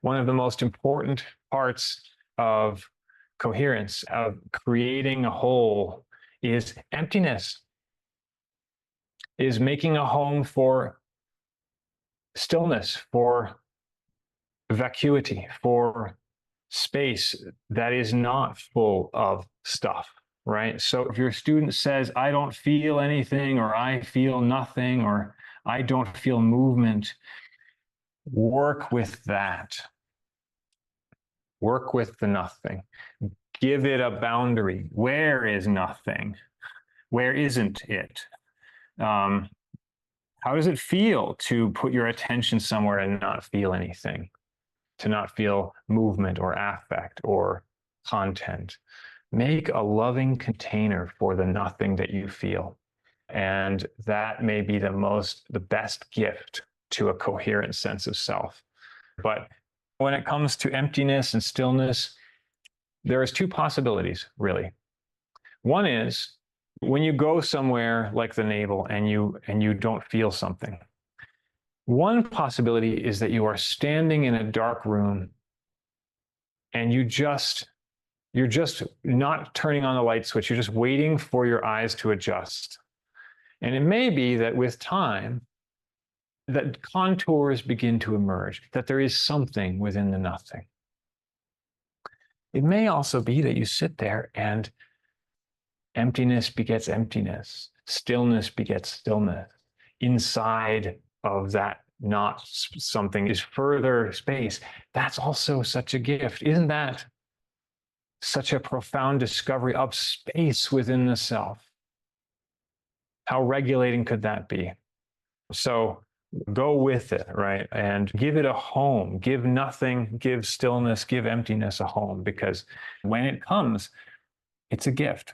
one of the most important parts of coherence, of creating a whole, is emptiness, is making a home for stillness, for vacuity, for space that is not full of stuff, right? So if your student says, I don't feel anything, or I feel nothing, or I don't feel movement, work with that. Work with the nothing. Give it a boundary. Where is nothing? Where isn't it? How does it feel to put your attention somewhere and not feel anything? To not feel movement or affect or content? Make a loving container for the nothing that you feel. And that may be the best gift to a coherent sense of self. But when it comes to emptiness and stillness, there is two possibilities, really. One is when you go somewhere like the navel and you don't feel something. One possibility is that you are standing in a dark room and you're just not turning on the light switch. You're just waiting for your eyes to adjust. And it may be that with time, that contours begin to emerge, that there is something within the nothing. It may also be that you sit there and emptiness begets emptiness, stillness begets stillness. Inside of that not something is further space. That's also such a gift. Isn't that such a profound discovery of space within the self? How regulating could that be? So go with it, right? And give it a home. Give nothing, give stillness, give emptiness a home, because when it comes, it's a gift.